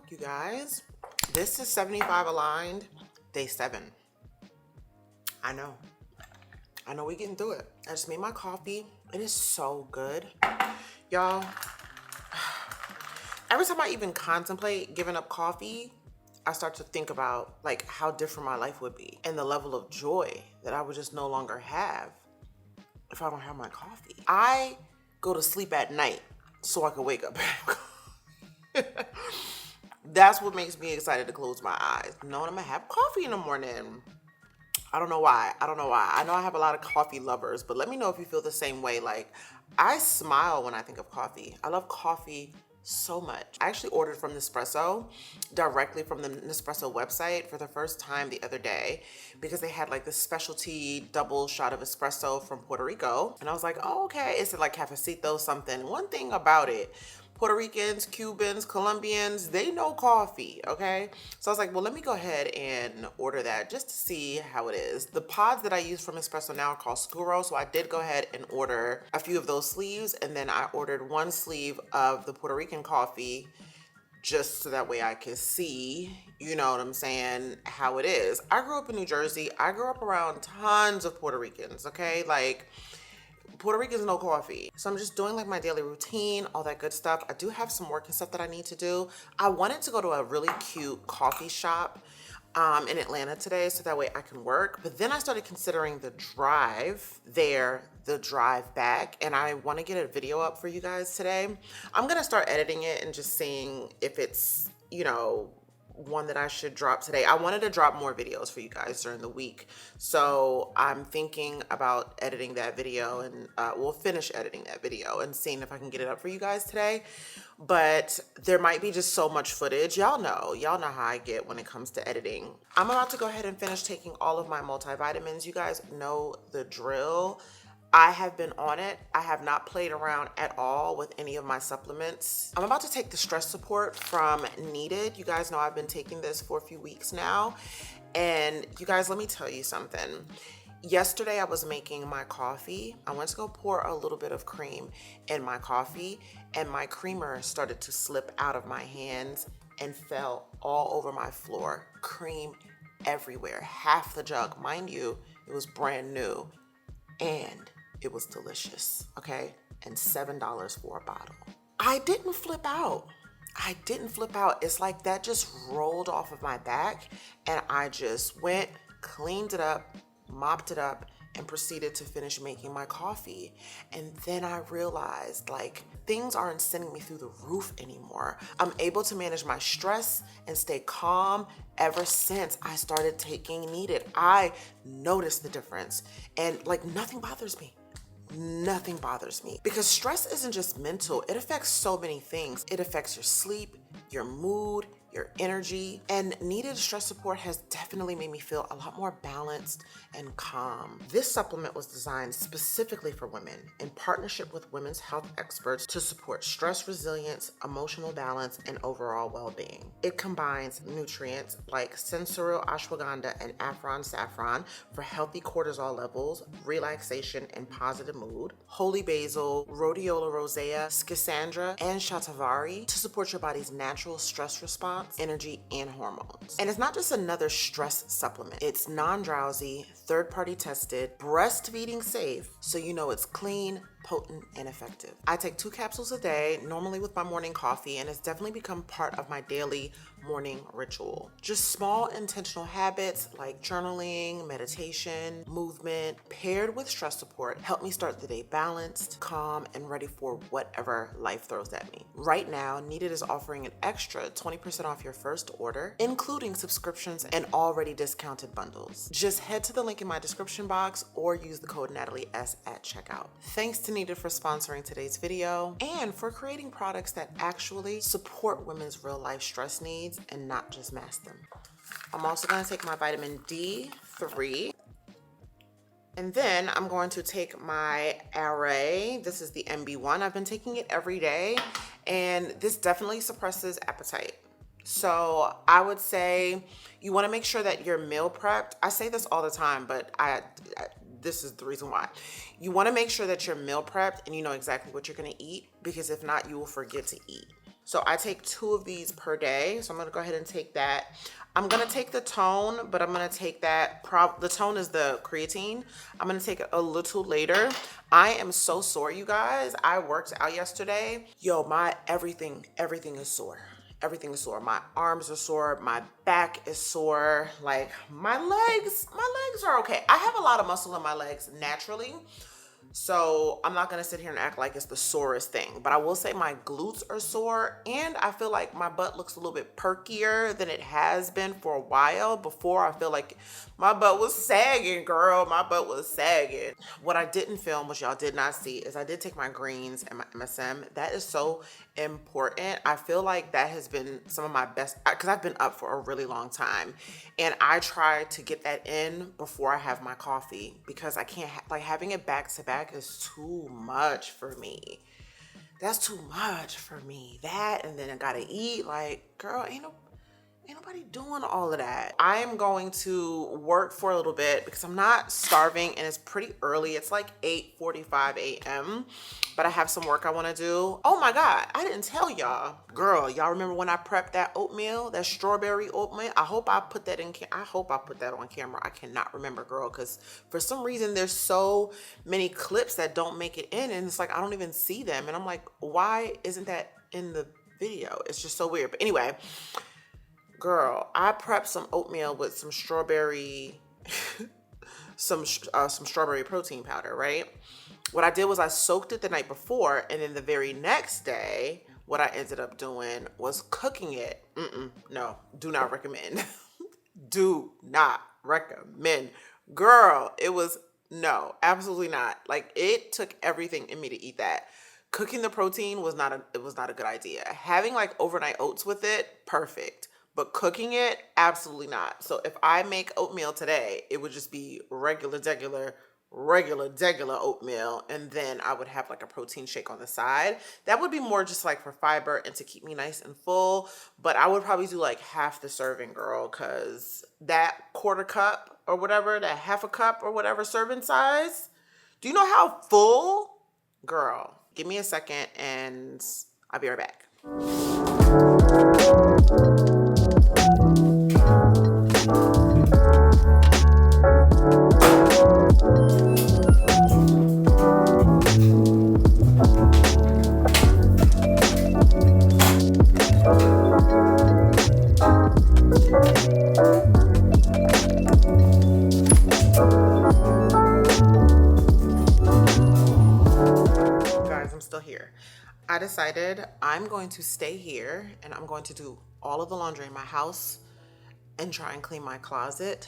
vlog, you guys. This is 75 aligned, day 7. I know we getting through it. I just made my coffee. It is so good. Y'all, every time I even contemplate giving up coffee, I start to think about like how different my life would be and the level of joy that I would just no longer have if I don't have my coffee. I go to sleep at night so I can wake up. That's what makes me excited to close my eyes, knowing I'm gonna have coffee in the morning. I don't know why. I know I have a lot of coffee lovers, but let me know if you feel the same way. Like, I smile when I think of coffee. I love coffee so much. I actually ordered from Nespresso, directly from the Nespresso website for the first time the other day, because they had like this specialty double shot of espresso from Puerto Rico. And I was like, oh, okay. It's like cafecito something. One thing about it, Puerto Ricans, Cubans, Colombians, they know coffee, okay? So I was like, well, let me go ahead and order that just to see how it is. The pods that I use from Espresso now are called Scuro, so I did go ahead and order a few of those sleeves, and then I ordered one sleeve of the Puerto Rican coffee just so that way I can see, you know what I'm saying, how it is. I grew up in New Jersey. I grew up around tons of Puerto Ricans, okay? Like, Puerto Ricans know coffee. So I'm just doing like my daily routine, all that good stuff. I do have some work and stuff that I need to do. I wanted to go to a really cute coffee shop in Atlanta today so that way I can work. But then I started considering the drive there, the drive back, and I want to get a video up for you guys today. I'm going to start editing it and just seeing if it's, you know, one that I should drop today. I wanted to drop more videos for you guys during the week, so I'm thinking about editing that video, and we'll finish editing that video and seeing if I can get it up for you guys today. But there might be just so much footage. Y'all know how I get when it comes to editing. I'm about to go ahead and finish taking all of my multivitamins. You guys know the drill. I have been on it. I have not played around at all with any of my supplements. I'm about to take the stress support from Needed. You guys know I've been taking this for a few weeks now. And you guys, let me tell you something. Yesterday I was making my coffee. I went to go pour a little bit of cream in my coffee, and my creamer started to slip out of my hands and fell all over my floor. Cream everywhere, half the jug. Mind you, it was brand new. And it was delicious, okay? And $7 for a bottle. I didn't flip out. It's like that just rolled off of my back, and I just went, cleaned it up, mopped it up, and proceeded to finish making my coffee. And then I realized, like, things aren't sending me through the roof anymore. I'm able to manage my stress and stay calm ever since I started taking Needed. I noticed the difference, and like nothing bothers me. Nothing bothers me, because stress isn't just mental. It affects so many things. It affects your sleep, your mood, your energy, and Needed stress support has definitely made me feel a lot more balanced and calm. This supplement was designed specifically for women in partnership with women's health experts to support stress resilience, emotional balance, and overall well-being. It combines nutrients like sensoril ashwagandha and Afron saffron for healthy cortisol levels, relaxation, and positive mood, holy basil, rhodiola rosea, schisandra, and shatavari to support your body's natural stress response, energy, and hormones. And it's not just another stress supplement. It's non-drowsy, third-party tested, breastfeeding safe, so you know it's clean, potent, and effective. I take 2 capsules a day, normally with my morning coffee, and it's definitely become part of my daily morning ritual. Just small intentional habits like journaling, meditation, movement, paired with stress support help me start the day balanced, calm, and ready for whatever life throws at me. Right now, Needed is offering an extra 20% off your first order, including subscriptions and already discounted bundles. Just head to the link in my description box or use the code NatalieS at checkout. Thanks to Needed for sponsoring today's video and for creating products that actually support women's real life stress needs and not just mask them. I'm also going to take my vitamin D3, and then I'm going to take my Array. This is the MB1. I've been taking it every day, and this definitely suppresses appetite. So I would say you want to make sure that you're meal prepped. I say this all the time, but this is the reason why. You want to make sure that you're meal prepped and you know exactly what you're going to eat, because if not, you will forget to eat. So I take 2 of these per day. So I'm gonna go ahead and take that. I'm gonna take the tone, but I'm gonna take that, the tone is the creatine. I'm gonna take it a little later. I am so sore, you guys. I worked out yesterday. Yo, my everything is sore. Everything is sore. My arms are sore. My back is sore. Like my legs are okay. I have a lot of muscle in my legs naturally. So I'm not gonna sit here and act like it's the sorest thing, but I will say my glutes are sore, and I feel like my butt looks a little bit perkier than it has been for a while. Before, I feel like my butt was sagging, girl. My butt was sagging. What I didn't film, which y'all did not see, is I did take my greens and my MSM. That is so important. I feel like that has been some of my best, because I've been up for a really long time, and I try to get that in before I have my coffee, because I can't like having it back to back is too much for me. That's too much for me. That, and then I gotta eat. Like, girl, ain't nobody doing all of that. I am going to work for a little bit because I'm not starving, and it's pretty early. It's like 8:45 a.m. But I have some work I want to do. Oh my God, I didn't tell y'all. Girl, y'all remember when I prepped that oatmeal, that strawberry oatmeal? I hope I put that on camera. I cannot remember, girl, because for some reason there's so many clips that don't make it in, and it's like I don't even see them. And I'm like, why isn't that in the video? It's just so weird. But anyway, girl, I prepped some oatmeal with some strawberry, some strawberry protein powder, right? What I did was I soaked it the night before, and then the very next day, what I ended up doing was cooking it. No, do not recommend. Do not recommend. Girl, it was, no, absolutely not. Like, it took everything in me to eat that. Cooking the protein was not a good idea. Having like overnight oats with it, perfect. But cooking it, absolutely not. So if I make oatmeal today, it would just be regular oatmeal, and then I would have like a protein shake on the side. That would be more just like for fiber and to keep me nice and full. But I would probably do like half the serving, girl, because that quarter cup or whatever, that half a cup or whatever serving size, do you know how full? Girl, give me a second and I'll be right back. Guys, I'm still here. I decided I'm going to stay here and I'm going to do all of the laundry in my house and try and clean my closet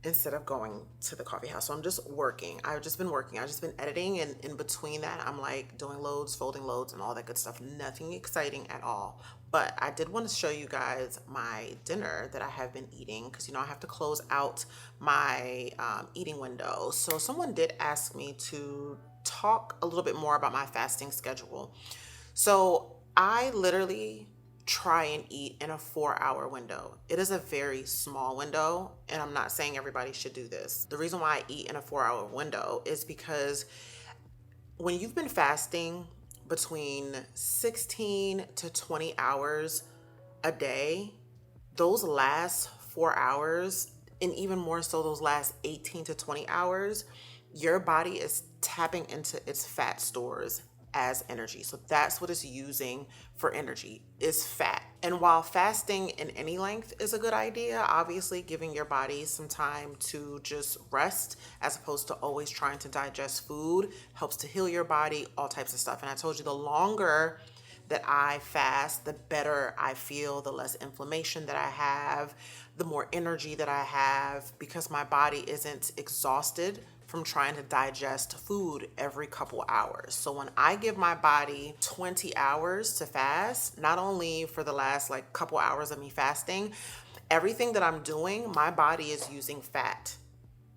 instead of going to the coffee house. So I'm just working. I've just been working. I've just been editing, and in between that, I'm like doing loads, folding loads, and all that good stuff. Nothing exciting at all. But I did want to show you guys my dinner that I have been eating, because you know I have to close out my eating window. So someone did ask me to talk a little bit more about my fasting schedule. So I literally try and eat in a 4-hour window. It is a very small window, and I'm not saying everybody should do this. The reason why I eat in a 4-hour window is because when you've been fasting between 16 to 20 hours a day, those last 4 hours, and even more so those last 18 to 20 hours, your body is tapping into its fat stores as energy. So that's what it's using for energy, is fat. And while fasting in any length is a good idea, obviously giving your body some time to just rest as opposed to always trying to digest food helps to heal your body, all types of stuff. And I told you, the longer that I fast, the better I feel, the less inflammation that I have, the more energy that I have, because my body isn't exhausted from trying to digest food every couple hours. So when I give my body 20 hours to fast, not only for the last like couple hours of me fasting, everything that I'm doing, my body is using fat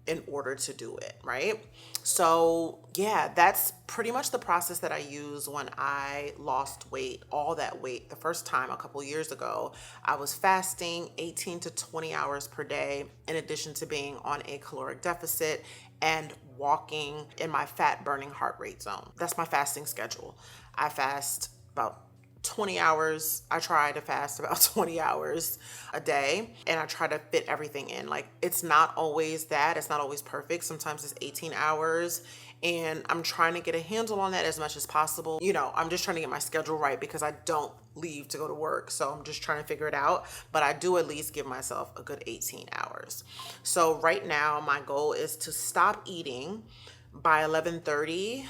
in order to do it, right? So yeah, that's pretty much the process that I use when I lost weight, all that weight. The first time a couple years ago, I was fasting 18 to 20 hours per day, in addition to being on a caloric deficit and walking in my fat burning heart rate zone. That's my fasting schedule. I fast about 20 hours. I try to fast about 20 hours a day, and I try to fit everything in. Like, it's not always that, it's not always perfect. Sometimes it's 18 hours, and I'm trying to get a handle on that as much as possible. You know, I'm just trying to get my schedule right because I don't leave to go to work. So I'm just trying to figure it out, but I do at least give myself a good 18 hours. So right now my goal is to stop eating by 11:30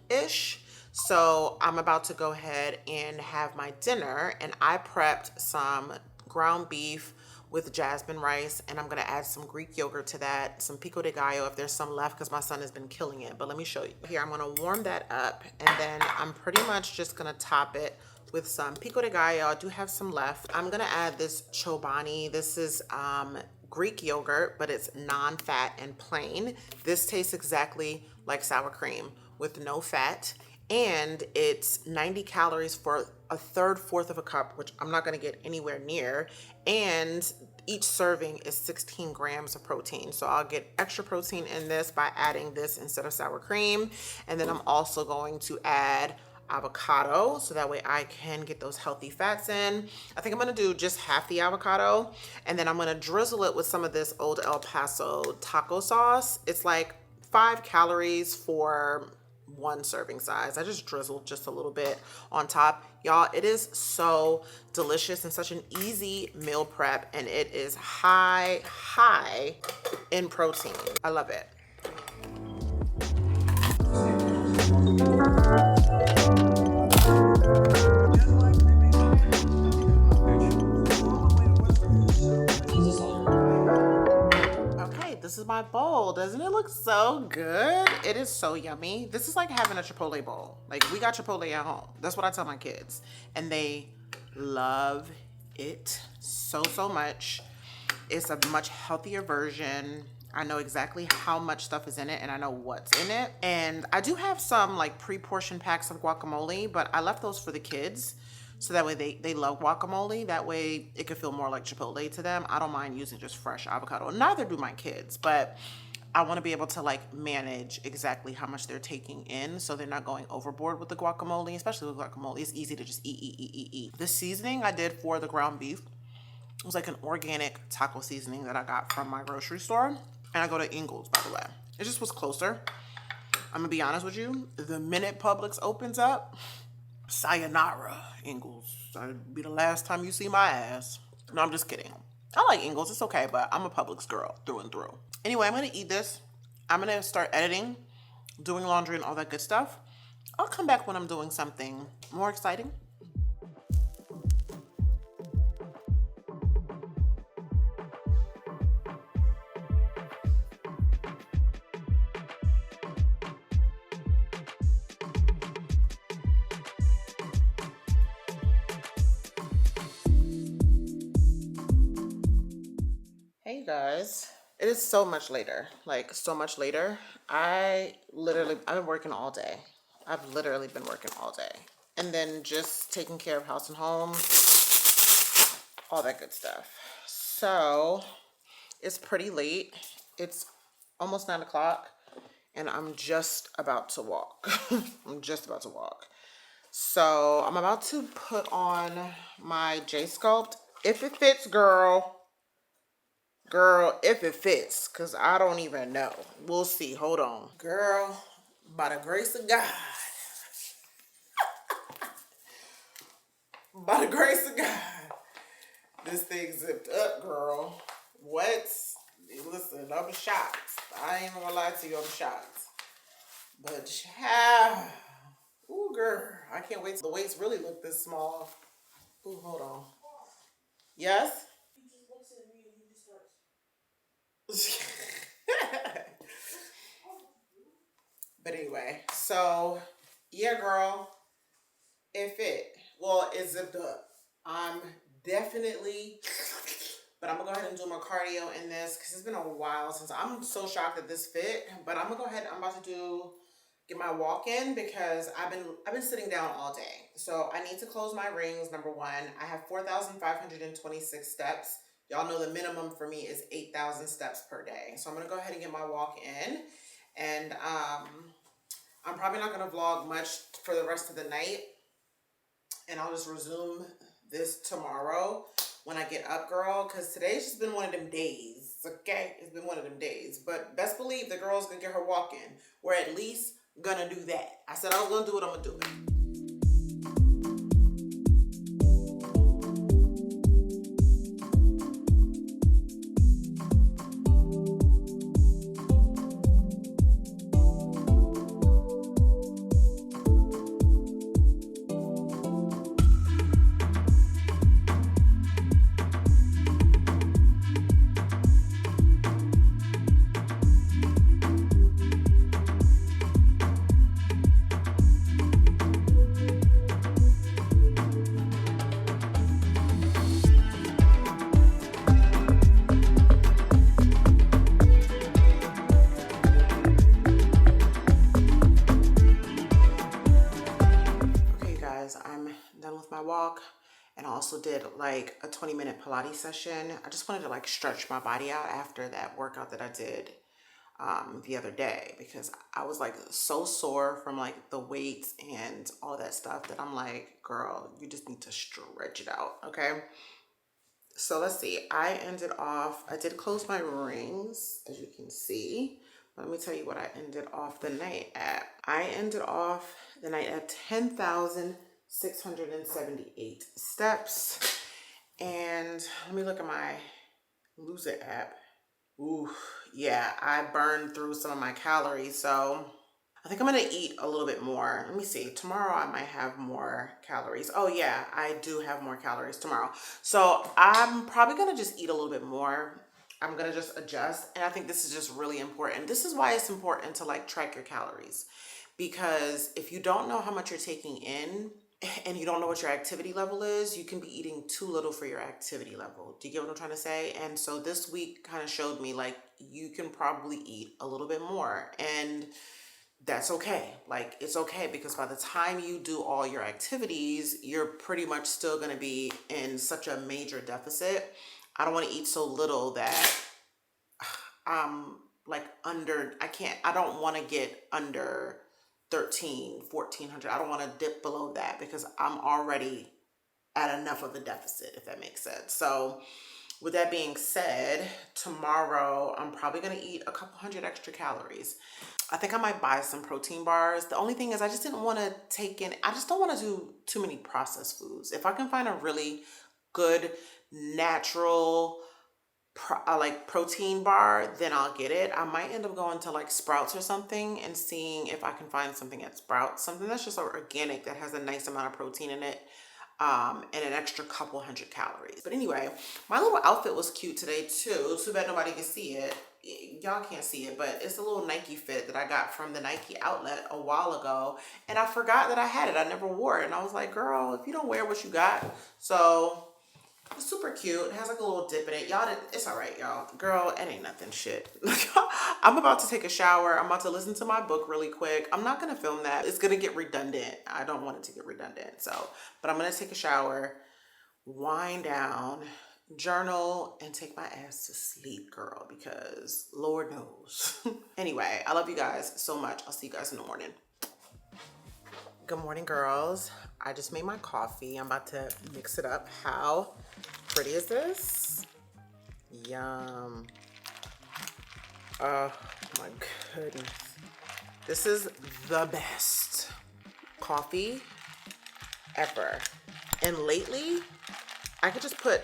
ish. So I'm about to go ahead and have my dinner, and I prepped some ground beef with jasmine rice, and I'm gonna add some Greek yogurt to that, some pico de gallo if there's some left, because my son has been killing it. But let me show you. Here, I'm gonna warm that up, and then I'm pretty much just gonna top it with some pico de gallo. I do have some left. I'm gonna add this chobani. This is Greek yogurt, but it's non-fat and plain. This tastes exactly like sour cream with no fat, and it's 90 calories for a third, fourth of a cup, which I'm not gonna get anywhere near. And each serving is 16 grams of protein. So I'll get extra protein in this by adding this instead of sour cream. And then I'm also going to add avocado, so that way I can get those healthy fats in. I think I'm gonna do just half the avocado, and then I'm gonna drizzle it with some of this Old El Paso taco sauce. It's like 5 calories for one serving size. I just drizzled just a little bit on top. Y'all, it is so delicious and such an easy meal prep, and it is high in protein. I love it. Okay, this is my bowl. Doesn't it look so good? It is so yummy. This is like having a Chipotle bowl. Like, we got Chipotle at home. That's what I tell my kids. And they love it so much. It's a much healthier version. I know exactly how much stuff is in it, and I know what's in it. And I do have some like pre-portioned packs of guacamole, but I left those for the kids. So that way they love guacamole. That way it could feel more like Chipotle to them. I don't mind using just fresh avocado. Neither do my kids, but I want to be able to like manage exactly how much they're taking in, so they're not going overboard with the guacamole, especially with guacamole. It's easy to just eat. The seasoning I did for the ground beef was like an organic taco seasoning that I got from my grocery store. And I go to Ingles, by the way. It just was closer. I'm gonna be honest with you. The minute Publix opens up, sayonara, Ingles. That'll be the last time you see my ass. No, I'm just kidding. I like Ingles, it's okay, but I'm a Publix girl through and through. Anyway, I'm gonna eat this. I'm gonna start editing, doing laundry and all that good stuff. I'll come back when I'm doing something more exciting. Hey guys, it is so much later, like so much later. I've been working all day. I've literally been working all day. And then just taking care of house and home, all that good stuff. So it's pretty late. It's almost 9 o'clock, and I'm just about to walk. I'm just about to walk. So I'm about to put on my J Sculpt. If it fits, girl. Girl, if it fits, because I don't even know. We'll see. Hold on. Girl, by the grace of God. By the grace of God. This thing zipped up, girl. What? Listen, I'm shocked. I ain't even gonna lie to you, I'm shocked. But child. Ooh, girl. I can't wait till the waist really look this small. Ooh, hold on. Yes? But anyway, so yeah, girl, it fit. Well, it zipped up. I'm definitely, but I'm gonna go ahead and do my cardio in this because it's been a while since. I'm so shocked that this fit, but I'm gonna go ahead. I'm about to get my walk in because I've been sitting down all day. So I need to close my rings. Number one, I have 4,526 steps. Y'all know the minimum for me is 8,000 steps per day. So I'm gonna go ahead and get my walk in, and I'm probably not gonna vlog much for the rest of the night and I'll just resume this tomorrow when I get up, girl, because today's just been one of them days, okay? It's been one of them days, but best believe the girl's gonna get her walk in. We're at least gonna do that. I said I was gonna do it, I'm gonna do it. I'm done with my walk, and I also did like a 20-minute Pilates session. I just wanted to like stretch my body out after that workout that I did the other day, because I was like so sore from like the weights and all that stuff that I'm like, girl, you just need to stretch it out, okay? So let's see, I did close my rings, as you can see. Let me tell you what I ended off the night at. I ended off the night at 10,678 steps. And let me look at my Lose It app. Ooh, yeah, I burned through some of my calories. So I think I'm gonna eat a little bit more. Let me see, tomorrow I might have more calories. Oh yeah, I do have more calories tomorrow. So I'm probably gonna just eat a little bit more. I'm gonna just adjust. And I think this is just really important. This is why it's important to like track your calories. Because if you don't know how much you're taking in and you don't know what your activity level is, you can be eating too little for your activity level. Do you get what I'm trying to say? And so this week kind of showed me like you can probably eat a little bit more, and that's okay. Like, it's okay, because by the time you do all your activities, you're pretty much still going to be in such a major deficit. I don't want to eat so little that like I don't want to get under 1,400. I don't want to dip below that, because I'm already at enough of a deficit, if that makes sense. So with that being said, tomorrow I'm probably going to eat a couple hundred extra calories. I think I might buy some protein bars. The only thing is I just don't want to do too many processed foods. If I can find a really good natural like protein bar, then I'll get it. I might end up going to like Sprouts or something and seeing if I can find something at Sprouts, something that's just organic, that has a nice amount of protein in it, and an extra couple hundred calories. But anyway, my little outfit was cute today too. Too bad nobody can see it. Y'all can't see it, but it's a little Nike fit that I got from the Nike outlet a while ago, and I forgot that I had it. I never wore it, and I was like, girl, if you don't wear what you got. So it's super cute. It has like a little dip in it. It's all right, y'all. Girl, it ain't nothing shit. I'm about to take a shower. I'm about to listen to my book really quick. I'm not going to film that. It's going to get redundant. I don't want it to get redundant. But I'm going to take a shower, wind down, journal, and take my ass to sleep, girl, because Lord knows. Anyway, I love you guys so much. I'll see you guys in the morning. Good morning, girls. I just made my coffee. I'm about to mix it up. How pretty is this? Yum. Oh my goodness. This is the best coffee ever. And lately, I could just put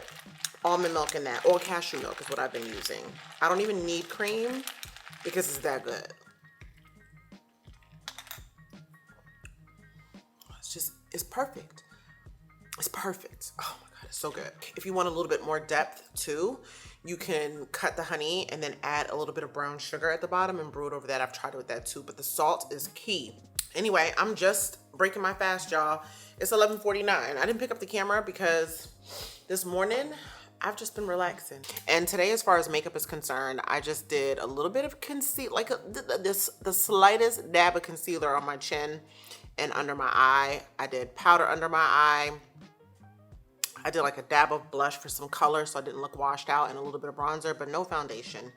almond milk in that, or cashew milk is what I've been using. I don't even need cream because it's that good. It's perfect. It's perfect. Oh my God, it's so good. If you want a little bit more depth too, you can cut the honey and then add a little bit of brown sugar at the bottom and brew it over that. I've tried it with that too, but the salt is key. Anyway, I'm just breaking my fast, y'all. It's 11:49. I didn't pick up the camera because this morning I've just been relaxing. And today, as far as makeup is concerned, I just did a little bit of concealer, like the slightest dab of concealer on my chin and under my eye. I did powder under my eye. I did like a dab of blush for some color so I didn't look washed out, and a little bit of bronzer, but no foundation.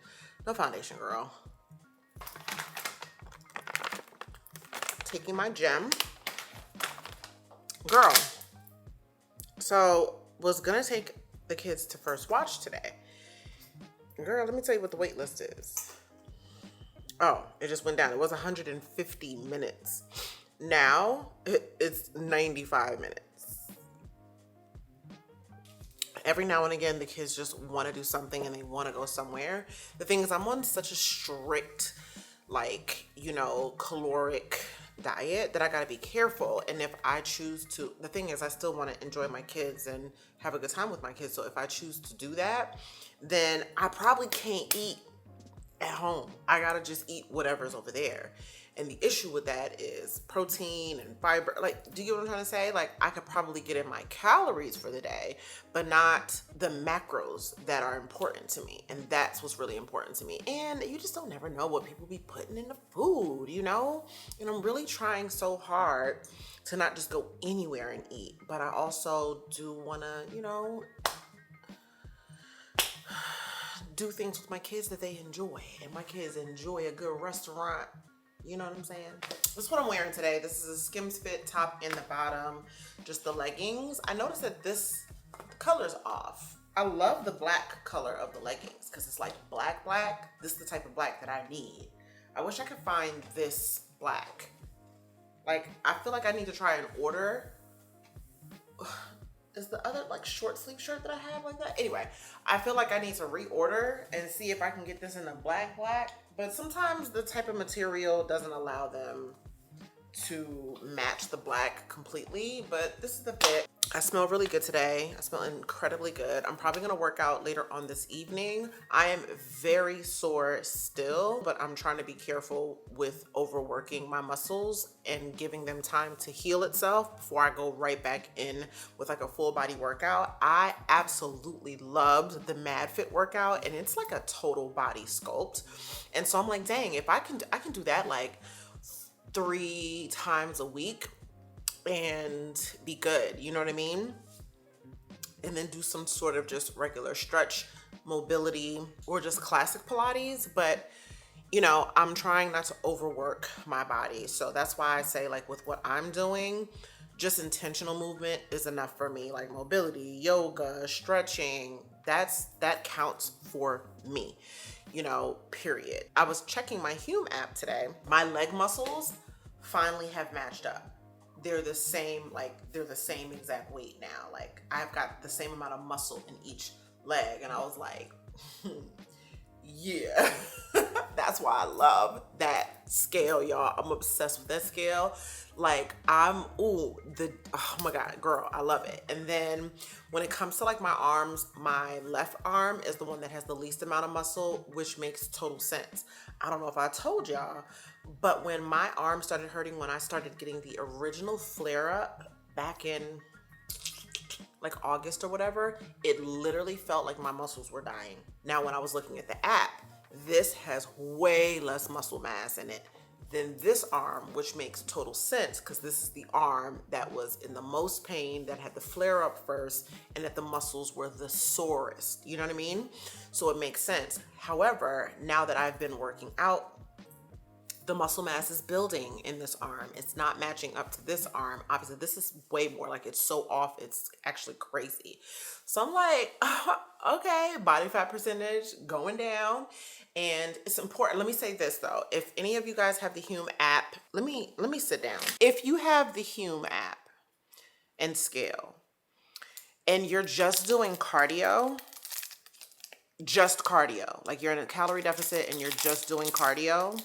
No foundation, girl. Taking my gem. Girl, So was gonna take the kids to First Watch today. Girl, let me tell you what the wait list is. Oh, it just went down. It was 150 minutes. Now it's 95 minutes. Every now and again, the kids just want to do something and they want to go somewhere. The thing is, I'm on such a strict, like, caloric diet that I got to be careful. And if I choose to, the thing is, I still want to enjoy my kids and have a good time with my kids. So if I choose to do that, then I probably can't eat at home. I gotta just eat whatever's over there. And the issue with that is protein and fiber. Like, do you get what I'm trying to say? Like, I could probably get in my calories for the day, but not the macros that are important to me. And that's what's really important to me. And you just don't never know what people be putting in the food, And I'm really trying so hard to not just go anywhere and eat, but I also do wanna, do things with my kids that they enjoy, and my kids enjoy a good restaurant. You know what I'm saying? This is what I'm wearing today. This is a Skims fit top and the bottom, just the leggings. I noticed that the color's off. I love the black color of the leggings because it's like black. This is the type of black that I need. I wish I could find this black. Like, I feel like I need to try and order. Is the other like short sleeve shirt that I have like that? Anyway, I feel like I need to reorder and see if I can get this in a black. But sometimes the type of material doesn't allow them to match the black completely. But this is the fit. I smell really good today. I smell incredibly good. I'm probably gonna work out later on this evening. I am very sore still, but I'm trying to be careful with overworking my muscles and giving them time to heal itself before I go right back in with like a full body workout. I absolutely loved the Mad Fit workout, and it's like a total body sculpt. And so I'm like, dang, if I can do that like 3 times a week and be good, you know what I mean? And then do some sort of just regular stretch, mobility, or just classic Pilates. But I'm trying not to overwork my body. So that's why I say, like, with what I'm doing, just intentional movement is enough for me. Like mobility, yoga, stretching, that counts for me, period. I was checking my Hume app today. My leg muscles finally have matched up. They're the same exact weight now. Like, I've got the same amount of muscle in each leg. And I was like, yeah. That's why I love that scale, y'all. I'm obsessed with that scale. Like, oh my God, girl, I love it. And then when it comes to like my arms, my left arm is the one that has the least amount of muscle, which makes total sense. I don't know if I told y'all, but when my arm started hurting, when I started getting the original flare up back in like August or whatever, it literally felt like my muscles were dying. Now, when I was looking at the app, this has way less muscle mass in it than this arm, which makes total sense because this is the arm that was in the most pain, that had the flare up first, and that the muscles were the sorest. You know what I mean? So it makes sense. However, now that I've been working out, the muscle mass is building in this arm. It's not matching up to this arm. Obviously, this is way more, like, it's so off, it's actually crazy. So I'm like, okay, body fat percentage going down. And it's important. Let me say this though. If any of you guys have the Hume app, let me sit down. If you have the Hume app and scale, and you're just doing cardio, like you're in a calorie deficit and you're just doing cardio,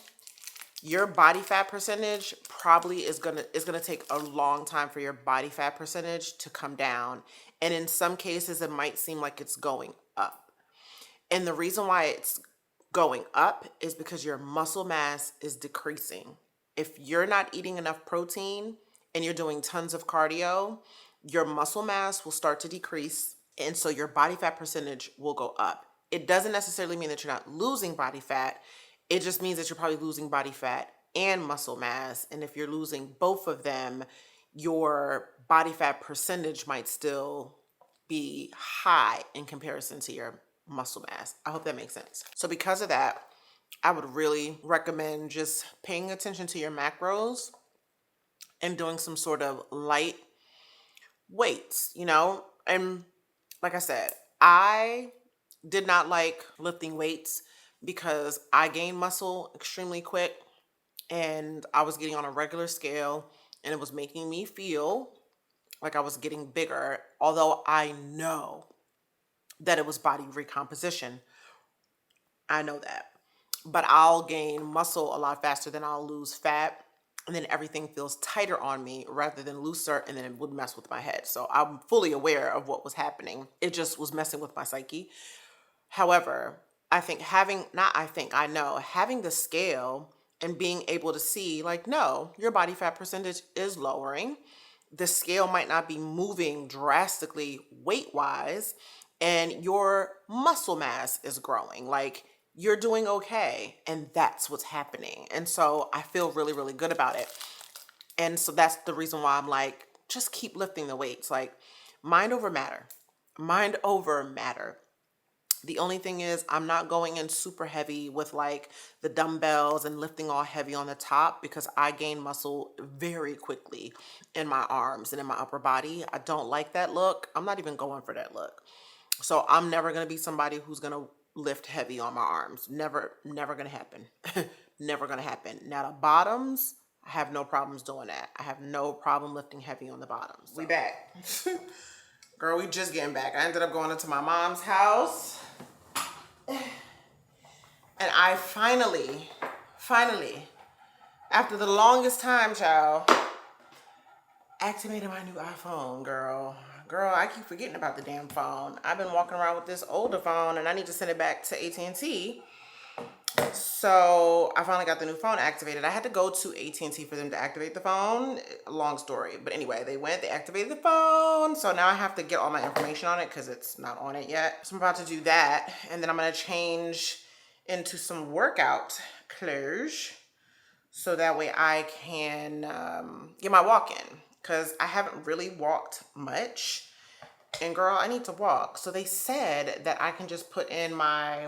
your body fat percentage probably is gonna take a long time for your body fat percentage to come down. And in some cases, it might seem like it's going up. And the reason why it's going up is because your muscle mass is decreasing. If you're not eating enough protein and you're doing tons of cardio, your muscle mass will start to decrease. And so your body fat percentage will go up. It doesn't necessarily mean that you're not losing body fat. It just means that you're probably losing body fat and muscle mass. And if you're losing both of them, your body fat percentage might still be high in comparison to your muscle mass. I hope that makes sense. So because of that, I would really recommend just paying attention to your macros and doing some sort of light weights. And like I said, I did not like lifting weights because I gained muscle extremely quick and I was getting on a regular scale and it was making me feel like I was getting bigger, although I know that it was body recomposition. I know that. But I'll gain muscle a lot faster than I'll lose fat. And then everything feels tighter on me rather than looser, and then it would mess with my head. So I'm fully aware of what was happening. It just was messing with my psyche. However, I know having the scale and being able to see, like, no, your body fat percentage is lowering. The scale might not be moving drastically weight wise, and your muscle mass is growing. Like, you're doing okay. And that's what's happening. And so I feel really, really good about it. And so that's the reason why I'm like, just keep lifting the weights. Like, mind over matter. Mind over matter. The only thing is I'm not going in super heavy with like the dumbbells and lifting all heavy on the top because I gain muscle very quickly in my arms and in my upper body. I don't like that look. I'm not even going for that look. So I'm never going to be somebody who's going to lift heavy on my arms. Never, never going to happen. Never going to happen. Now the bottoms, I have no problems doing that. I have no problem lifting heavy on the bottoms. So. We back. Girl, we just getting back. I ended up going into my mom's house. And I finally, after the longest time, child, activated my new iPhone, girl. Girl, I keep forgetting about the damn phone. I've been walking around with this older phone and I need to send it back to AT&T. So I finally got the new phone activated. I had to go to AT&T for them to activate the phone. Long story. But anyway, they activated the phone. So now I have to get all my information on it because it's not on it yet. So I'm about to do that. And then I'm going to change into some workout clothes so that way I can get my walk in. Because I haven't really walked much. And girl, I need to walk. So they said that I can just put in my...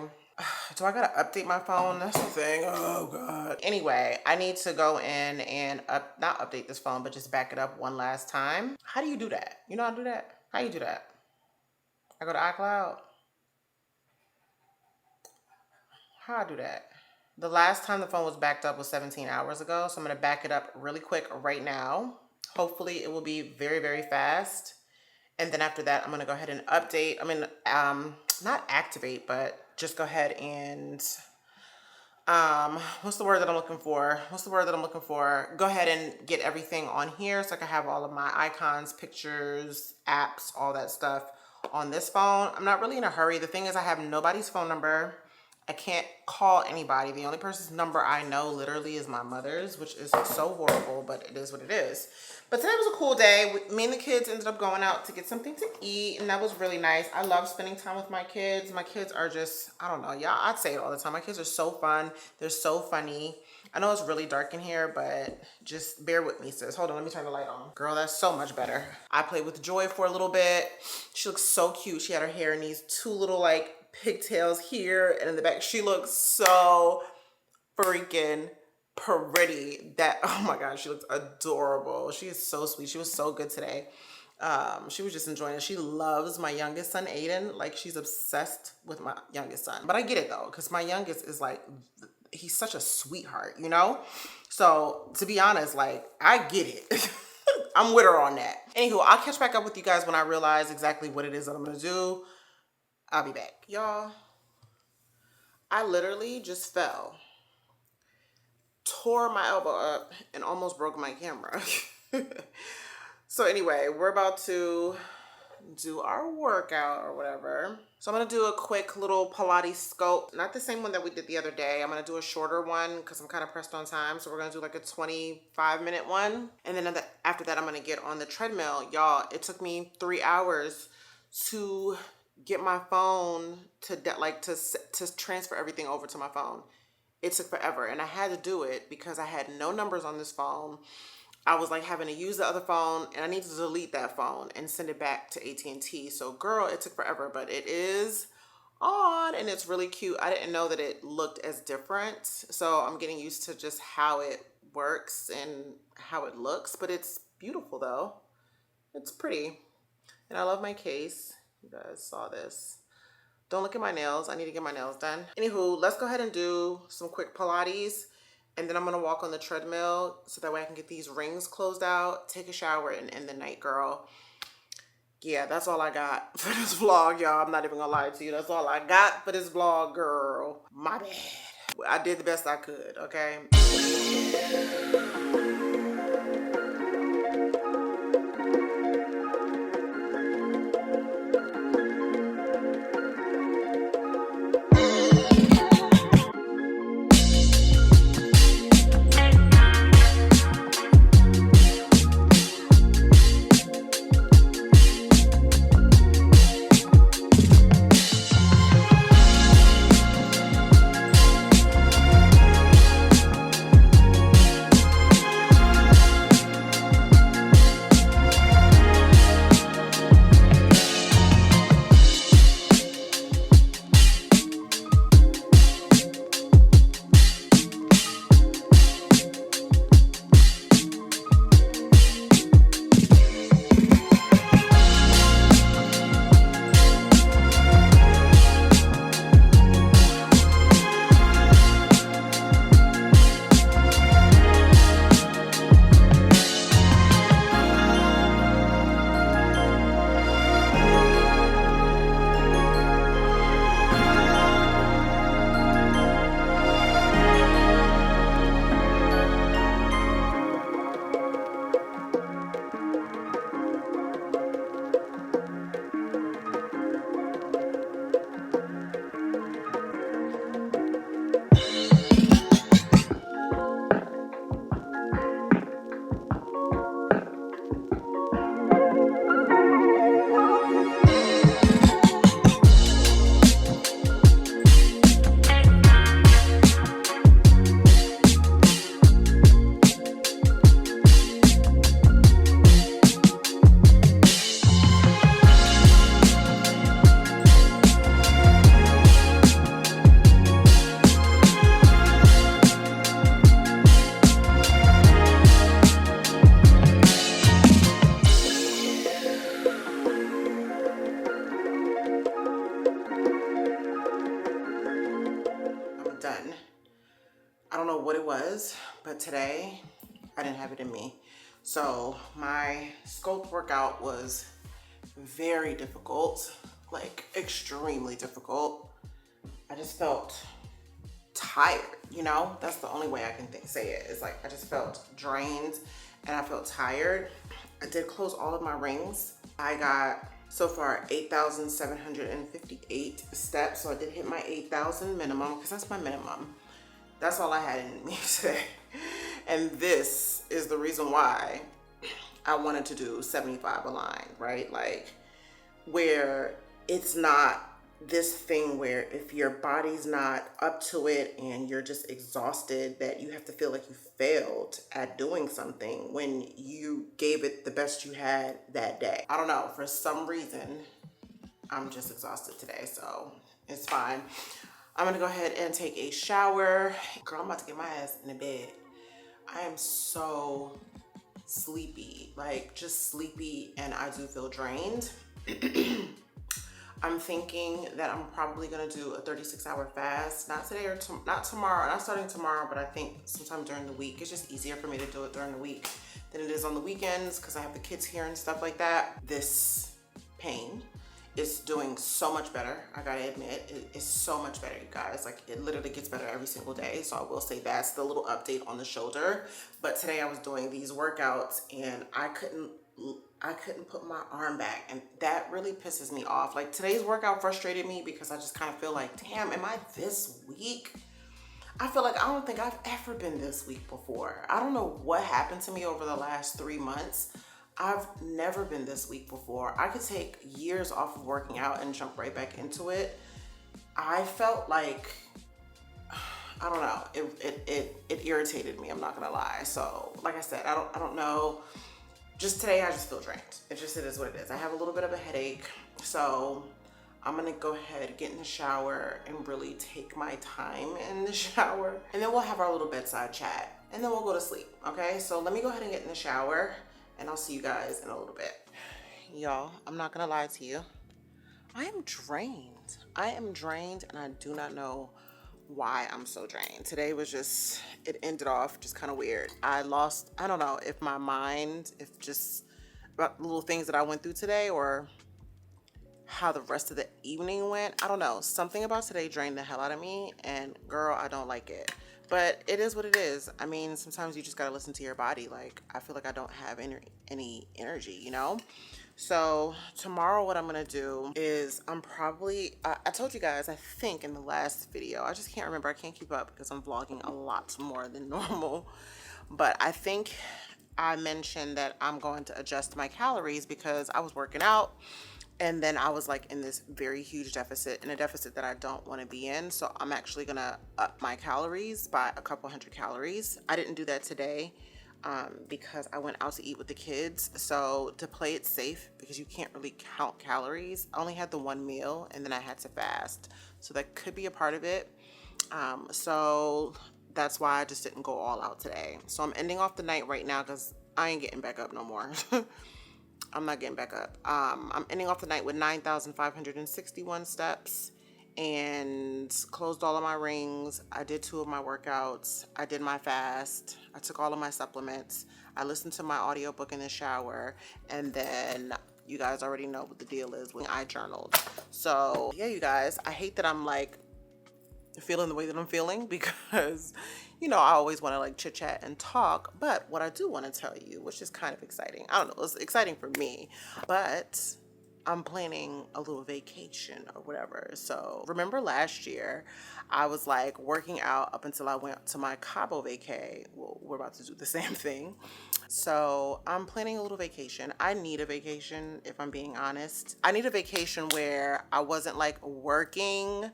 Do I gotta update my phone? That's the thing. Oh God. Anyway, I need to go in and not update this phone, but just back it up one last time. How do you do that? You know how to do that? How you do that? I go to iCloud. How I do that? The last time the phone was backed up was 17 hours ago. So I'm gonna back it up really quick right now. Hopefully it will be very, very fast. And then after that, I'm gonna go ahead and update. Not activate, but just go ahead and, what's the word that I'm looking for? Go ahead and get everything on here so I can have all of my icons, pictures, apps, all that stuff on this phone. I'm not really in a hurry. The thing is I have nobody's phone number. I can't call anybody. The only person's number I know literally is my mother's, which is so horrible, but it is what it is. But today was a cool day. Me and the kids ended up going out to get something to eat, and that was really nice. I love spending time with my kids. My kids are just, I don't know, y'all, I'd say it all the time. My kids are so fun. They're so funny. I know it's really dark in here, but just bear with me, sis. Hold on, let me turn the light on. Girl, that's so much better. I played with Joy for a little bit. She looks so cute. She had her hair in these two little, like, pigtails here and in the back. She looks so freaking pretty. That, oh my gosh, she looks adorable. She is so sweet. She was so good today. She was just enjoying it. She loves my youngest son, Aiden. Like, she's obsessed with my youngest son. But I get it though, because my youngest is like, he's such a sweetheart, you know? So to be honest, like, I get it. I'm with her on that. Anywho, I'll catch back up with you guys when I realize exactly what it is that I'm gonna do. I'll be back. Y'all, I literally just fell, tore my elbow up, and almost broke my camera. So anyway, we're about to do our workout or whatever. So I'm gonna do a quick little Pilates sculpt. Not the same one that we did the other day. I'm gonna do a shorter one because I'm kind of pressed on time. So we're gonna do like a 25-minute one. And then after that, I'm gonna get on the treadmill. Y'all, it took me 3 hours to get my phone to transfer everything over to my phone. It took forever, and I had to do it because I had no numbers on this phone. I was like having to use the other phone, and I need to delete that phone and send it back to AT&T. So girl, it took forever, but it is on and it's really cute. I didn't know that it looked as different. So I'm getting used to just how it works and how it looks, but it's beautiful though. It's pretty. And I love my case. You guys saw this. Don't look at my nails. I need to get my nails done. Anywho, let's go ahead and do some quick Pilates. And then I'm gonna walk on the treadmill so that way I can get these rings closed out, take a shower, and end the night, girl. Yeah, that's all I got for this vlog, y'all. I'm not even gonna lie to you. That's all I got for this vlog, girl. My bad. I did the best I could, okay? Done. I don't know what it was, but today I didn't have it in me. So my sculpt workout was very difficult, like extremely difficult. I just felt tired, you know? That's the only way I can say it. It's like I just felt drained and I felt tired. I did close all of my rings. I got so far 8,758 steps. So I did hit my 8,000 minimum because that's my minimum. That's all I had in me today. And this is the reason why I wanted to do 75 aligned, right? Like where it's not this thing where if your body's not up to it and you're just exhausted that you have to feel like you failed at doing something when you gave it the best you had that day. I don't know, for some reason I'm just exhausted today, so it's fine. I'm gonna go ahead and take a shower. Girl, I'm about to get my ass in the bed. I am so sleepy, like just sleepy, and I do feel drained. I'm thinking that I'm probably gonna do a 36-hour fast, not today or not tomorrow, not starting tomorrow, but I think sometime during the week. It's just easier for me to do it during the week than it is on the weekends because I have the kids here and stuff like that. This pain is doing so much better. I gotta admit, it is so much better, you guys. Like it literally gets better every single day. So I will say that's the little update on the shoulder. But today I was doing these workouts and I couldn't put my arm back, and that really pisses me off. Like today's workout frustrated me because I just kind of feel like, damn, am I this weak? I feel like I don't think I've ever been this weak before. I don't know what happened to me over the last 3 months. I've never been this weak before. I could take years off of working out and jump right back into it. I felt like, I don't know, it irritated me, I'm not gonna lie. So like I said, I don't know. Just today, I just feel drained. It is what it is. I have a little bit of a headache, so I'm gonna go ahead, get in the shower, and really take my time in the shower. And then we'll have our little bedside chat, and then we'll go to sleep, okay? So let me go ahead and get in the shower, and I'll see you guys in a little bit. Y'all, I'm not gonna lie to you. I am drained. I am drained, and I do not know why I'm so drained. Today was just, it ended off just kind of weird. I don't know if my mind, if just about the little things that I went through today or how the rest of the evening went. I don't know. Something about today drained the hell out of me, and girl, I don't like it. But it is what it is. I mean, sometimes you just gotta listen to your body. Like, I feel like I don't have any energy, you know? So tomorrow what I'm gonna do is I told you guys, I think in the last video, I just can't remember, I can't keep up because I'm vlogging a lot more than normal, but I think I mentioned that I'm going to adjust my calories because I was working out and then I was like in this very huge deficit, in a deficit that I don't want to be in. So I'm actually gonna up my calories by a couple hundred calories. I didn't do that today because I went out to eat with the kids. So to play it safe, because you can't really count calories, I only had the one meal and then I had to fast. So that could be a part of it. So that's why I just didn't go all out today. So I'm ending off the night right now because I ain't getting back up no more. I'm not getting back up. I'm ending off the night with 9,561 steps and closed all of my rings. I did 2 of my workouts. I did my fast. I took all of my supplements. I listened to my audiobook in the shower. And then you guys already know what the deal is when I journaled. So yeah, you guys, I hate that I'm like feeling the way that I'm feeling because, you know, I always want to like chit chat and talk. But what I do want to tell you, which is kind of exciting, I don't know, it's exciting for me, but I'm planning a little vacation or whatever. So remember last year, I was like working out up until I went to my Cabo vacay. Well, we're about to do the same thing. So I'm planning a little vacation. I need a vacation, if I'm being honest. I need a vacation where I wasn't like working,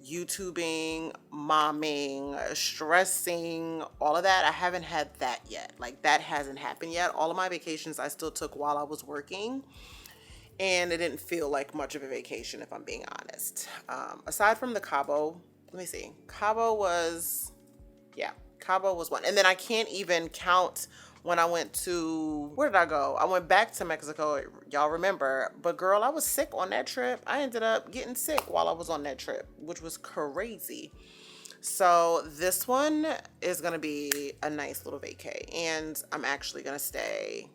YouTubing, momming, stressing, all of that. I haven't had that yet. Like that hasn't happened yet. All of my vacations I still took while I was working, and it didn't feel like much of a vacation, if I'm being honest. Aside from the Cabo, let me see. Cabo was one. And then I can't even count when I went to, where did I go? I went back to Mexico, y'all remember. But girl, I was sick on that trip. I ended up getting sick while I was on that trip, which was crazy. So this one is gonna be a nice little vacay, and I'm actually gonna stay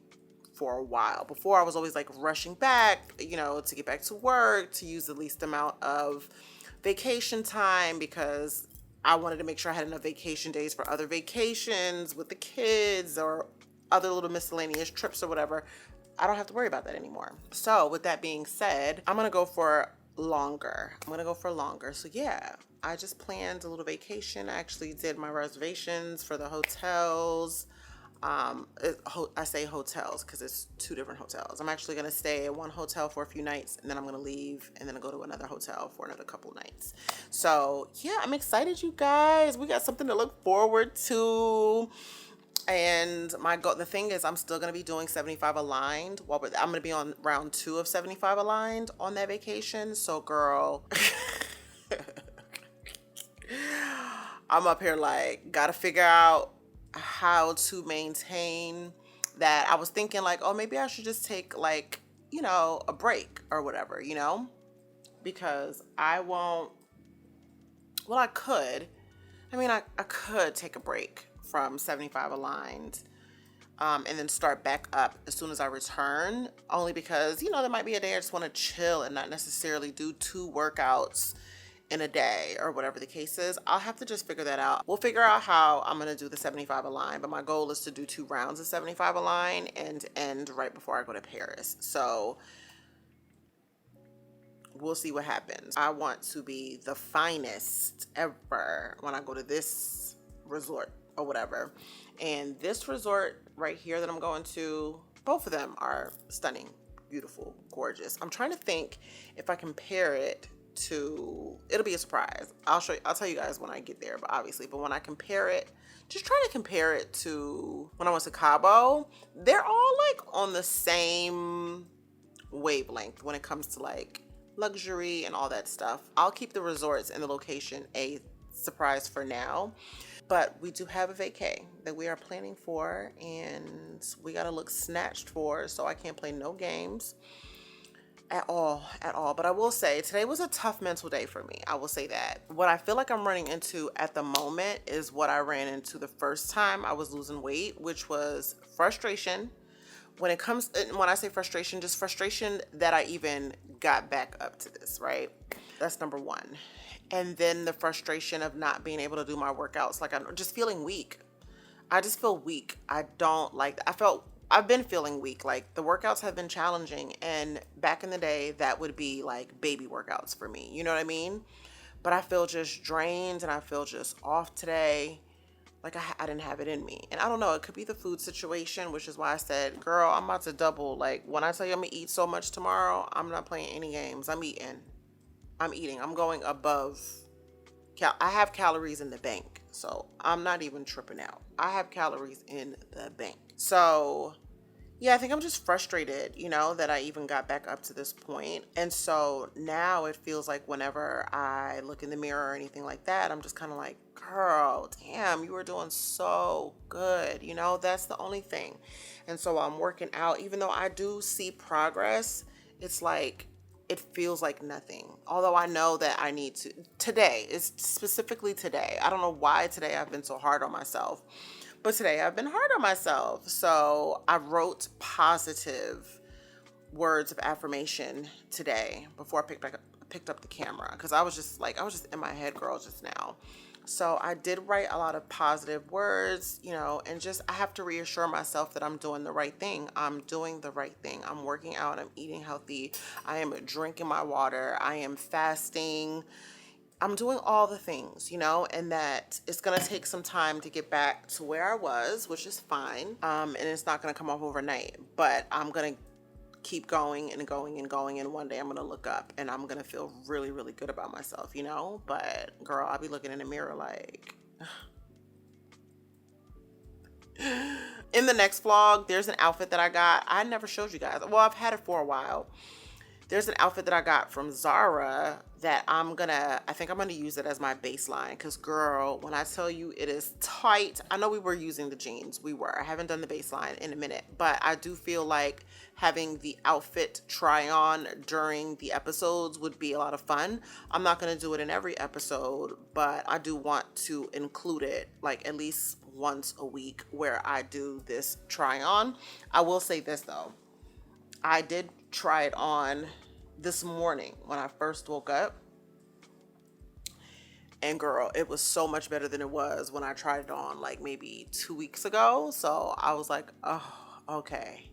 for a while. Before I was always like rushing back, you know, to get back to work, to use the least amount of vacation time because I wanted to make sure I had enough vacation days for other vacations with the kids or other little miscellaneous trips or whatever. I don't have to worry about that anymore. So with that being said, I'm gonna go for longer. So yeah, I just planned a little vacation. I actually did my reservations for the hotels. I say hotels because it's 2 different hotels. I'm actually going to stay at one hotel for a few nights, and then I'm going to leave and then I'll go to another hotel for another couple nights. So yeah, I'm excited, you guys. We got something to look forward to. And the thing is, I'm still going to be doing 75 aligned. I'm going to be on round 2 of 75 aligned on that vacation. So girl, I'm up here like, got to figure out how to maintain that. I was thinking like, oh, maybe I should just take like, you know, a break or whatever, you know, because I could. I mean, I could take a break from 75 aligned and then start back up as soon as I return, only because, you know, there might be a day I just want to chill and not necessarily do 2 workouts in a day or whatever the case is. I'll have to just figure that out. We'll figure out how I'm going to do the 75 align, but my goal is to do 2 rounds of 75 align and end right before I go to Paris. So we'll see what happens. I want to be the finest ever when I go to this resort or whatever. And this resort right here that I'm going to, both of them are stunning, beautiful, gorgeous. I'm trying to think if I compare it to, it'll be a surprise. I'll tell you guys when I get there, but when I compare it, just try to compare it to when I went to Cabo, they're all like on the same wavelength when it comes to like luxury and all that stuff. I'll keep the resorts and the location a surprise for now. But we do have a vacay that we are planning for, and we got to look snatched for, so I can't play no games at all, at all. But I will say today was a tough mental day for me. I will say that. What I feel like I'm running into at the moment is what I ran into the first time I was losing weight, which was frustration. When it comes, and when I say frustration, just frustration that I even got back up to this, right? That's number one. And then the frustration of not being able to do my workouts. Like, I'm just feeling weak. I just feel weak. I don't like that. I've been feeling weak. Like, the workouts have been challenging. And back in the day, that would be like baby workouts for me. You know what I mean? But I feel just drained and I feel just off today. Like, I didn't have it in me. And I don't know, it could be the food situation, which is why I said, girl, I'm about to double. Like, when I tell you I'm going to eat so much tomorrow, I'm not playing any games. I'm eating. I'm going above. I have calories in the bank. So I'm not even tripping out. I have calories in the bank. So yeah, I think I'm just frustrated, that I even got back up to this point. And so now it feels like whenever I look in the mirror or anything like that, I'm just kind of like, girl, damn, you were doing so good. That's the only thing. And so I'm working out, even though I do see progress, it's like, it feels like nothing. Although I know that I need to, today, it's specifically today. I don't know why today I've been so hard on myself. But today I've been hard on myself. So I wrote positive words of affirmation today before I picked up the camera. Because I was just in my head, girl, just now. So I did write a lot of positive words, and just I have to reassure myself that I'm doing the right thing. I'm doing the right thing. I'm working out. I'm eating healthy. I am drinking my water. I am fasting. I'm doing all the things, and that it's going to take some time to get back to where I was, which is fine. And it's not going to come off overnight, but I'm going to keep going and going and going. And one day I'm going to look up and I'm going to feel really, really good about myself, but girl, I'll be looking in the mirror like, in the next vlog, there's an outfit that I got. I never showed you guys. Well, I've had it for a while. There's an outfit that I got from Zara that I think I'm gonna use it as my baseline. Cause girl, when I tell you it is tight, I know we were using the jeans. I haven't done the baseline in a minute, but I do feel like having the outfit try on during the episodes would be a lot of fun. I'm not gonna do it in every episode, but I do want to include it like at least once a week where I do this try on. I will say this though. I did try it on this morning when I first woke up. And girl, it was so much better than it was when I tried it on like maybe 2 weeks ago. So I was like, oh, okay.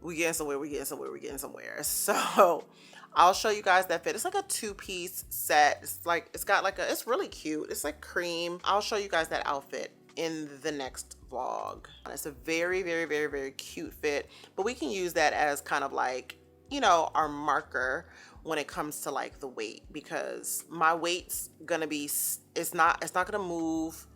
We getting somewhere. So I'll show you guys that fit. It's like a 2-piece set. It's really cute. It's like cream. I'll show you guys that outfit in the next vlog. It's a very, very, very, very cute fit, but we can use that as kind of like, our marker when it comes to like the weight, because my weight's gonna be, it's not gonna move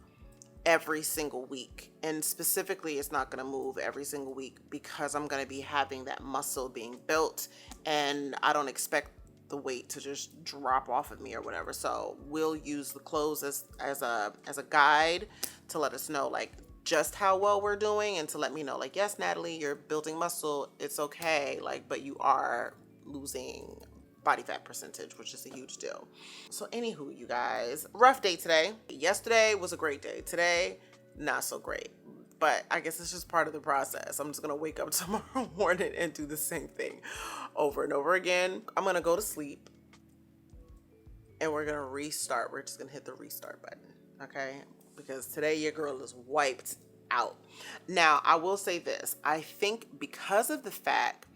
every single week. And specifically, it's not gonna move every single week because I'm gonna be having that muscle being built, and I don't expect the weight to just drop off of me or whatever. So we'll use the clothes as a guide to let us know like just how well we're doing, and to let me know like, yes, Natalie, you're building muscle, it's okay, like, but you are losing body fat percentage, which is a huge deal. So anywho, you guys, rough day today. Yesterday was a great day. Today, not so great. But I guess it's just part of the process. I'm just going to wake up tomorrow morning and do the same thing over and over again. I'm going to go to sleep and we're going to restart. We're just going to hit the restart button, okay? Because today your girl is wiped out. Now, I will say this. I think because of the fact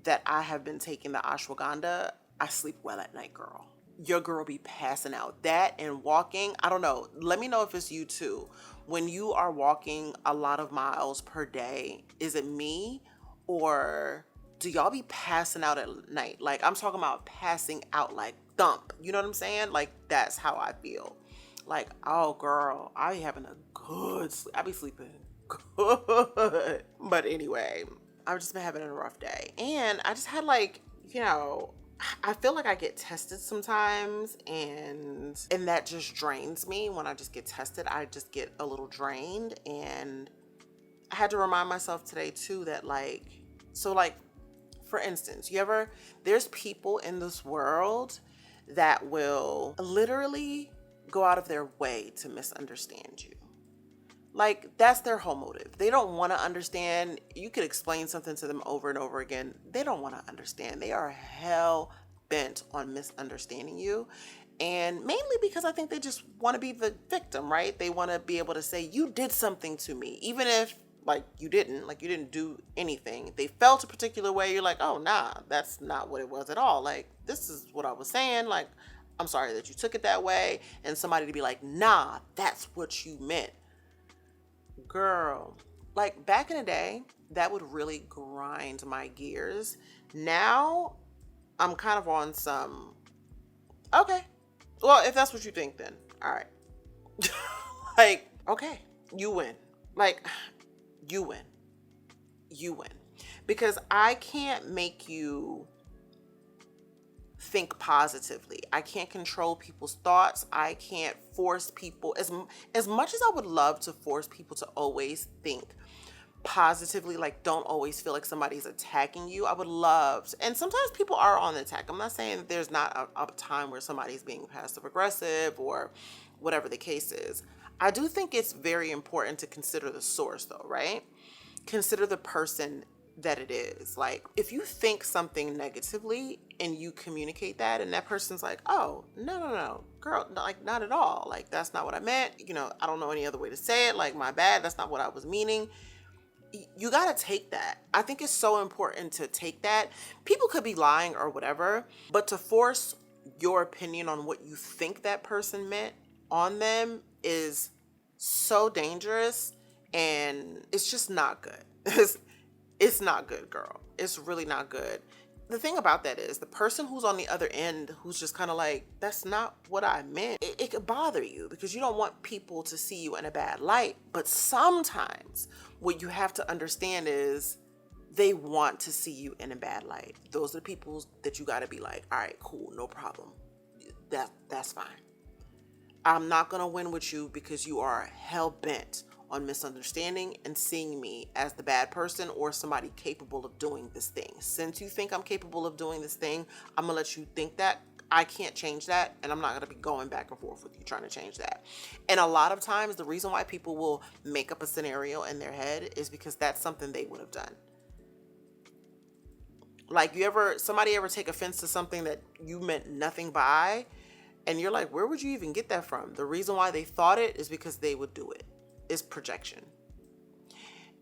that I have been taking the ashwagandha, I sleep well at night, girl. Your girl be passing out. That and walking, I don't know. Let me know if it's you too. When you are walking a lot of miles per day, is it me, or do y'all be passing out at night? Like, I'm talking about passing out like thump. You know what I'm saying? Like, that's how I feel. Like, oh girl, I be having a good sleep. I be sleeping good. But anyway, I've just been having a rough day. And I just had like, I feel like I get tested sometimes, and that just drains me. When I just get tested, I just get a little drained. And I had to remind myself today too that like, so like, for instance, there's people in this world that will literally go out of their way to misunderstand you. Like, that's their whole motive. They don't want to understand. You could explain something to them over and over again. They don't want to understand. They are hell bent on misunderstanding you. And mainly because I think they just want to be the victim, right? They want to be able to say, you did something to me. Even if like you didn't do anything. They felt a particular way. You're like, oh, nah, that's not what it was at all. Like, this is what I was saying. Like, I'm sorry that you took it that way. And somebody to be like, nah, that's what you meant. Girl, like back in the day, that would really grind my gears. Now I'm kind of on some, okay, well, if that's what you think, then all right. Like, okay, you win. Like, you win. You win. Because I can't make you think positively. I can't control people's thoughts. I can't force people, as much as I would love to force people to always think positively, like don't always feel like somebody's attacking you. I would love to, and sometimes people are on the attack. I'm not saying that there's not a time where somebody's being passive aggressive or whatever the case is. I do think it's very important to consider the source though, right? Consider the person that it is. Like, if you think something negatively and you communicate that and that person's like, oh, no, girl, like not at all. Like, that's not what I meant. You know, I don't know any other way to say it. Like, my bad. That's not what I was meaning. You got to take that. I think it's so important to take that. People could be lying or whatever, but to force your opinion on what you think that person meant on them is so dangerous, and it's just not good. It's not good, girl. It's really not good. The thing about that is the person who's on the other end, who's just kind of like, that's not what I meant. It could bother you because you don't want people to see you in a bad light. But sometimes what you have to understand is they want to see you in a bad light. Those are the people that you got to be like, all right, cool, no problem. That's fine. I'm not going to win with you because you are hell bent on misunderstanding and seeing me as the bad person or somebody capable of doing this thing. Since you think I'm capable of doing this thing, I'm gonna let you think that. I can't change that, and I'm not gonna be going back and forth with you trying to change that. And a lot of times, the reason why people will make up a scenario in their head is because that's something they would have done. Like, somebody ever take offense to something that you meant nothing by, and you're like, where would you even get that from? The reason why they thought it is because they would do it. Is projection.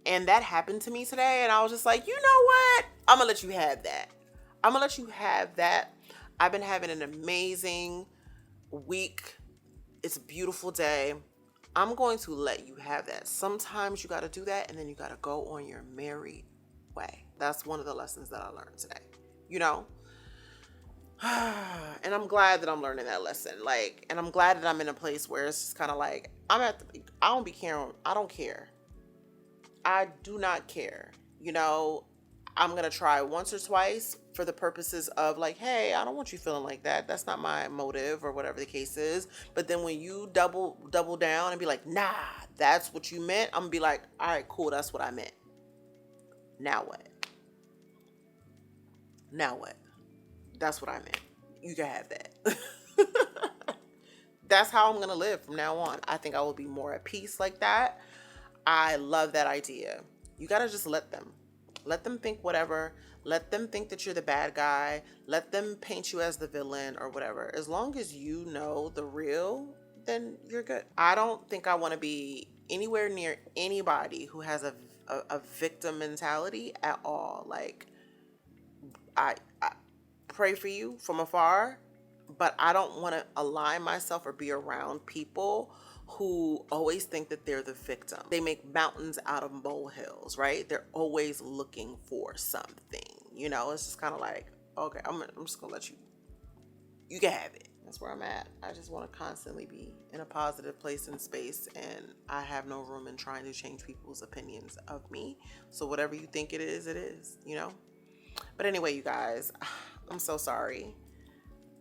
And that happened to me today, and I was just like, you know what? I'm gonna let you have that. I'm gonna let you have that. I've been having an amazing week. It's a beautiful day. I'm going to let you have that. Sometimes you got to do that, and then you got to go on your merry way. That's one of the lessons that I learned today, you know? And I'm glad that I'm learning that lesson. Like, and I'm glad that I'm in a place where it's just kind of like, I don't be caring. I don't care. I do not care. You know, I'm going to try once or twice for the purposes of like, hey, I don't want you feeling like that. That's not my motive or whatever the case is. But then when you double down and be like, nah, that's what you meant. I'm going to be like, all right, cool. That's what I meant. Now what? Now what? That's what I meant. You can have that. That's how I'm going to live from now on. I think I will be more at peace like that. I love that idea. You got to just let them. Let them think whatever. Let them think that you're the bad guy. Let them paint you as the villain or whatever. As long as you know the real, then you're good. I don't think I want to be anywhere near anybody who has a victim mentality at all. Like, I pray for you from afar, but I don't want to align myself or be around people who always think that they're the victim. They make mountains out of molehills, right? They're always looking for something, you know? It's just kind of like, okay, I'm just gonna let you can have it. That's where I'm at. I just want to constantly be in a positive place and space, and I have no room in trying to change people's opinions of me. So whatever you think it is, you know? But anyway, you guys, I'm so sorry.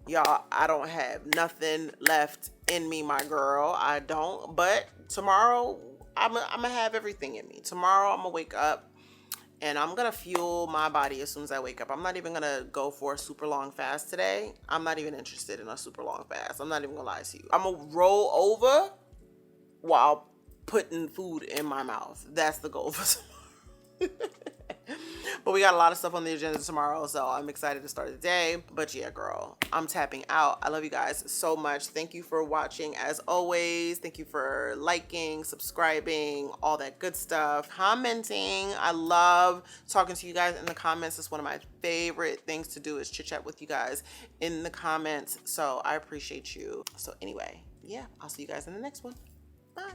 Y'all, I don't have nothing left in me, my girl. I don't. But tomorrow, I'm gonna have everything in me. Tomorrow, I'm gonna wake up and I'm gonna fuel my body as soon as I wake up. I'm not even gonna go for a super long fast today. I'm not even interested in a super long fast. I'm not even gonna lie to you. I'm gonna roll over while putting food in my mouth. That's the goal for tomorrow. But we got a lot of stuff on the agenda tomorrow, so I'm excited to start the day. But yeah, girl, I'm tapping out. I love you guys so much. Thank you for watching as always. Thank you for liking, subscribing, all that good stuff, commenting. I love talking to you guys in the comments. It's one of my favorite things to do is chit chat with you guys in the comments. So I appreciate you. So anyway, yeah, I'll see you guys in the next one. Bye.